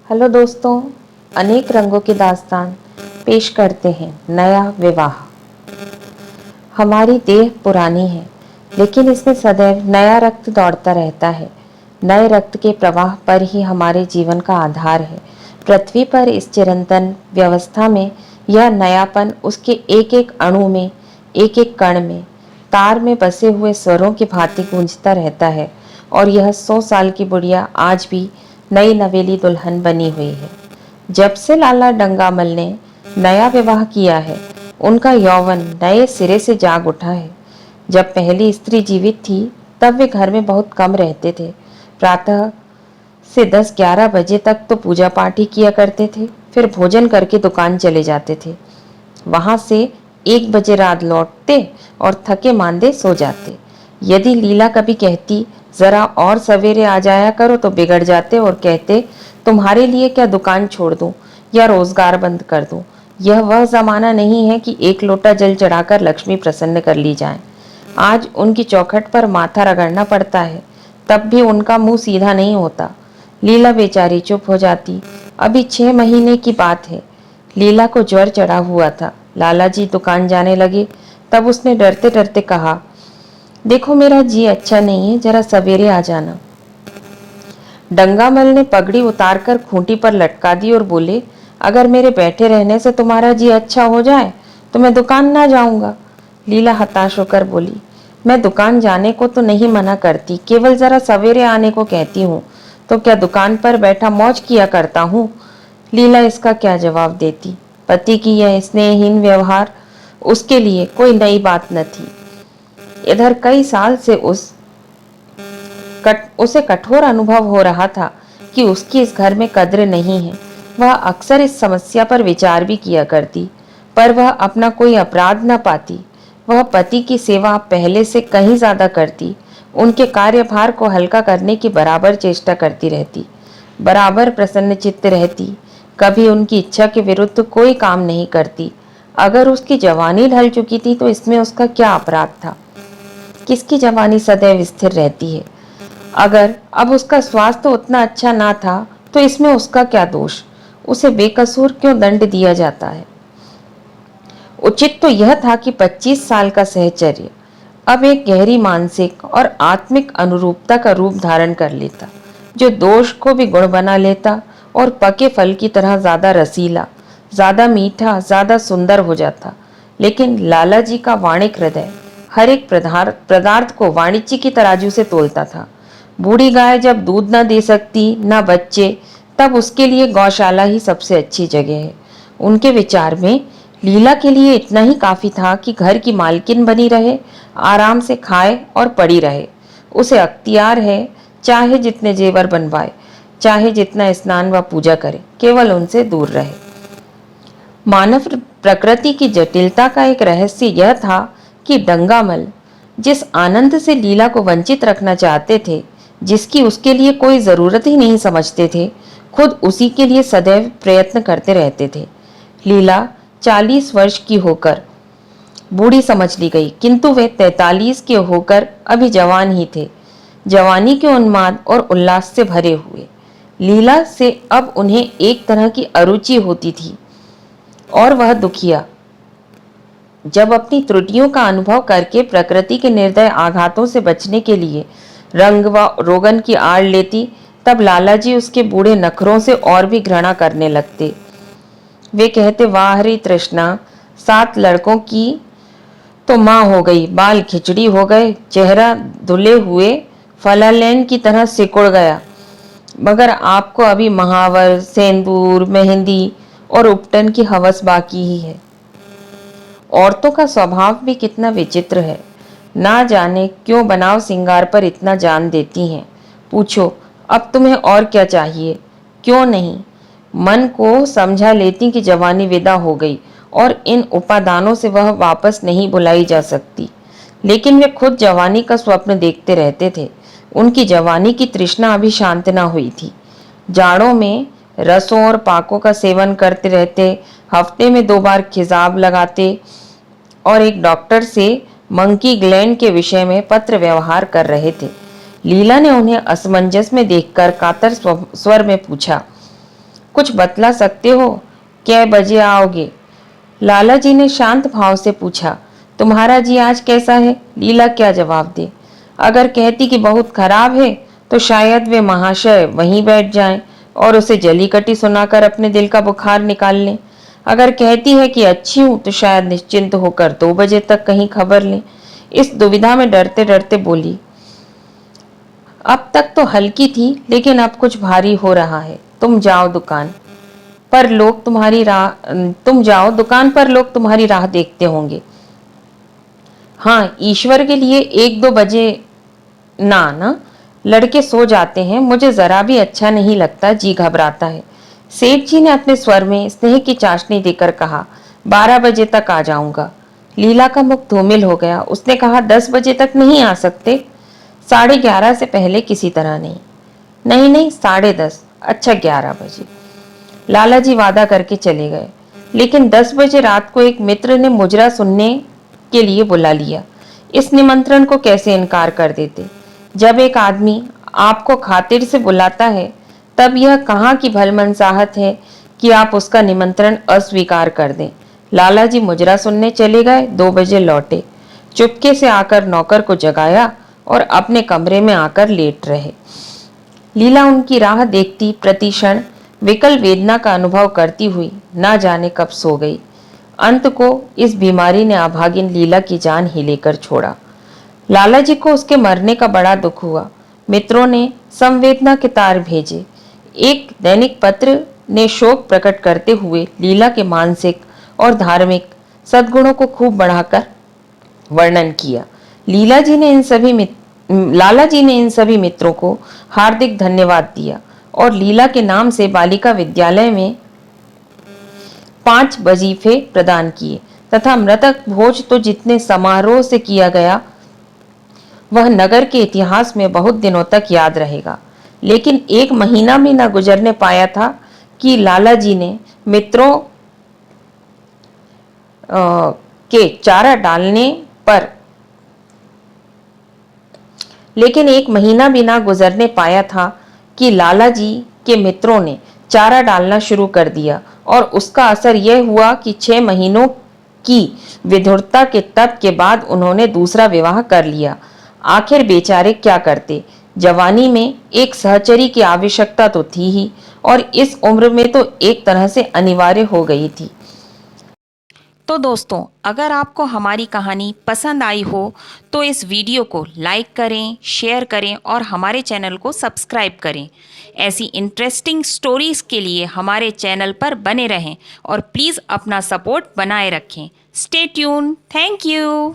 Hello दोस्तों, अनेक रंगों की दास्तान पेश करते हैं नया विवाह। हमारी देह पुरानी है, लेकिन इसमें सदैव नया रक्त दौड़ता रहता है। नए रक्त के प्रवाह पर ही हमारे जीवन का आधार है। पृथ्वी पर इस चिरंतन व्यवस्था में यह नयापन उसके एक एक अणु में, एक एक कण में, तार में बसे हुए स्वरों की भांति गूंजता रहता है। और यह 100 साल की बुढ़िया आज भी नई नवेली दुल्हन बनी हुई है। जब से लाला डंगामल ने नया विवाह किया है, उनका यौवन नए सिरे से जाग उठा है। जब पहली स्त्री जीवित थी, तब वे घर में बहुत कम रहते थे। प्रातः से 10-11 बजे तक तो पूजा पाठ ही किया करते थे, फिर भोजन करके दुकान चले जाते थे। वहां से 1 बजे रात लौटते और थके मांदे सो जाते। यदि लीला कभी कहती जरा और सवेरे आ जाया करो, तो बिगड़ जाते और कहते तुम्हारे लिए क्या दुकान छोड़ दूं या रोजगार बंद कर दूं। यह वह जमाना नहीं है कि एक लोटा जल चढ़ाकर लक्ष्मी प्रसन्न कर ली जाए। आज उनकी चौखट पर माथा रगड़ना पड़ता है, तब भी उनका मुंह सीधा नहीं होता। लीला बेचारी चुप हो जाती। अभी 6 महीने की बात है। लीला को ज्वर चढ़ा हुआ था। लाला जी दुकान जाने लगे, तब उसने डरते डरते कहा, देखो मेरा जी अच्छा नहीं है, जरा सवेरे आ जाना। डंगामल ने पगड़ी उतारकर खूंटी पर लटका दी और बोले, अगर मेरे बैठे रहने से तुम्हारा जी अच्छा हो जाए तो मैं दुकान ना जाऊंगा। लीला हताश होकर बोली, मैं दुकान जाने को तो नहीं मना करती, केवल जरा सवेरे आने को कहती हूँ। तो क्या दुकान पर बैठा मौज किया करता हूँ? लीला इसका क्या जवाब देती? पति की यह स्नेहहीन व्यवहार उसके लिए कोई नई बात न थी। इधर कई साल से उसे कठोर अनुभव हो रहा था कि उसकी इस घर में कद्र नहीं है। वह अक्सर इस समस्या पर विचार भी किया करती, पर वह अपना कोई अपराध न पाती। वह पति की सेवा पहले से कहीं ज्यादा करती, उनके कार्यभार को हल्का करने की बराबर चेष्टा करती रहती, बराबर प्रसन्न चित्त रहती, कभी उनकी इच्छा के विरुद्ध कोई काम नहीं करती। अगर उसकी जवानी ढल चुकी थी तो इसमें उसका क्या अपराध था? किसकी जवानी सदैव स्थिर रहती है? अगर अब उसका स्वास्थ्य उतना अच्छा ना था तो इसमें उसका क्या दोष? उसे बेकसूर क्यों दंड दिया जाता है? उचित तो यह था कि 25 साल का सहचर्य अब एक गहरी मानसिक और आत्मिक अनुरूपता का रूप धारण कर लेता, जो दोष को भी गुण बना लेता और पके फल की तरह ज्यादा रसीला, ज्यादा मीठा, ज्यादा सुंदर हो जाता। लेकिन लाला जी का वाणिक हृदय हर एक पदार्थ को वाणिज्य की तराजू से तोलता था। बूढ़ी गाय जब दूध न दे सकती, न बच्चे, तब उसके लिए गौशाला ही सबसे अच्छी जगह है। उनके विचार में लीला के लिए इतना ही काफी था कि घर की मालकिन बनी रहे, आराम से खाए और पड़ी रहे। उसे अख्तियार है, चाहे जितने जेवर बनवाए, चाहे जितना स्नान व पूजा करे, केवल उनसे दूर रहे। मानव प्रकृति की जटिलता का एक रहस्य यह था कि डंगामल जिस आनंद से लीला को वंचित रखना चाहते थे, जिसकी उसके लिए कोई जरूरत ही नहीं समझते थे, खुद उसी के लिए सदैव प्रयत्न करते रहते थे। लीला 40 वर्ष की होकर बूढ़ी समझ ली गई, किंतु वे 43 के होकर अभी जवान ही थे, जवानी के उन्माद और उल्लास से भरे हुए। लीला से अब उन्हें एक तरह की अरुचि होती थी, और वह दुखिया जब अपनी त्रुटियों का अनुभव करके प्रकृति के निर्दय आघातों से बचने के लिए रंग व रोगन की आड़ लेती, तब लालाजी उसके बूढ़े नखरों से और भी घृणा करने लगते। वे कहते, वाह रे तृष्णा, 7 लड़कों की तो माँ हो गई, बाल खिचड़ी हो गए, चेहरा धुले हुए फलालेन की तरह सिकुड़ गया, मगर आपको अभी महावर, सेंदूर, मेहंदी और उपटन की हवस बाकी ही है। औरतों का स्वभाव भी कितना विचित्र है, ना जाने क्यों बनाव सिंगार पर इतना जान देती हैं। पूछो, अब तुम्हें और क्या चाहिए? क्यों नहीं मन को समझा लेती कि जवानी विदा हो गई और इन उपादानों से वह वापस नहीं बुलाई जा सकती। लेकिन वे खुद जवानी का स्वप्न देखते रहते थे। उनकी जवानी की तृष्णा अभी शांत न हुई थी। जाड़ों में रसों और पाकों का सेवन करते रहते, हफ्ते में 2 बार खिजाब लगाते और एक डॉक्टर से मंकी ग्लैंड के विषय में पत्र व्यवहार कर रहे थे। लीला ने उन्हें असमंजस में देखकर कातर स्वर में पूछा, कुछ बतला सकते हो? कै बजे आओगे? लाला जी ने शांत भाव से पूछा। तुम्हारा जी आज कैसा है? लीला क्या जवाब दे? अगर कहती कि बहुत खराब है तो शायद वे महाशय वहीं बैठ जाएं और उसे जली कटी सुनाकर अपने दिल का बुखार निकाल लें। अगर कहती है कि अच्छी हूं तो शायद निश्चिंत होकर 2 बजे तक कहीं खबर लें। इस दुविधा में डरते डरते बोली, अब तक तो हल्की थी लेकिन अब कुछ भारी हो रहा है। तुम जाओ दुकान पर लोग तुम्हारी राह देखते होंगे। हाँ, ईश्वर के लिए 1-2 बजे ना लड़के सो जाते हैं। मुझे जरा भी अच्छा नहीं लगता, जी घबराता है। सेठ जी ने अपने स्वर में स्नेह की चाशनी देकर कहा, 12 बजे तक आ जाऊंगा। लीला का मुख धूमिल हो गया। उसने कहा, 10 बजे तक नहीं आ सकते? 11:30 से पहले किसी तरह नहीं। नहीं नहीं, 10:30, अच्छा 11 बजे। लाला जी वादा करके चले गए। लेकिन 10 बजे रात को एक मित्र ने मुजरा सुनने के लिए बुला लिया। इस निमंत्रण को कैसे इनकार कर देते? जब एक आदमी आपको खातिर से बुलाता है तब यह कहाँ की भलमनसाहत है कि आप उसका निमंत्रण अस्वीकार कर दें। लाला जी मुजरा सुनने चले गए। 2 बजे लौटे। चुपके से आकर नौकर को जगाया और अपने कमरे में आकर लेट रहे। लीला उनकी राह देखती प्रतिक्षण विकल वेदना का अनुभव करती हुई ना जाने कब सो गई। अंत को इस बीमारी ने अभागिन लीला की जान ही लेकर छोड़ा। लाला जी को उसके मरने का बड़ा दुख हुआ। मित्रों ने संवेदना के तार भेजे। एक दैनिक पत्र ने शोक प्रकट करते हुए लीला के मानसिक और धार्मिक सद्गुणों को खूब बढ़ाकर वर्णन किया। लाला जी ने इन सभी मित्रों को हार्दिक धन्यवाद दिया और लीला के नाम से बालिका विद्यालय में 5 वजीफे प्रदान किए तथा मृतक भोज तो जितने समारोह से किया गया वह नगर के इतिहास में बहुत दिनों तक याद रहेगा। लेकिन 1 महीना भी न गुजरने पाया था कि लाला जी ने मित्रों के चारा डालने पर लेकिन 1 महीना भी ना गुजरने पाया था कि लाला जी के मित्रों ने चारा डालना शुरू कर दिया और उसका असर यह हुआ कि 6 महीनों की विधुरता के तप के बाद उन्होंने दूसरा विवाह कर लिया। आखिर बेचारे क्या करते? जवानी में एक सहचरी की आवश्यकता तो थी ही और इस उम्र में तो एक तरह से अनिवार्य हो गई थी। तो दोस्तों, अगर आपको हमारी कहानी पसंद आई हो तो इस वीडियो को लाइक करें, शेयर करें और हमारे चैनल को सब्सक्राइब करें। ऐसी इंटरेस्टिंग स्टोरीज के लिए हमारे चैनल पर बने रहें और प्लीज़ अपना सपोर्ट बनाए रखें। Stay tune. Thank you.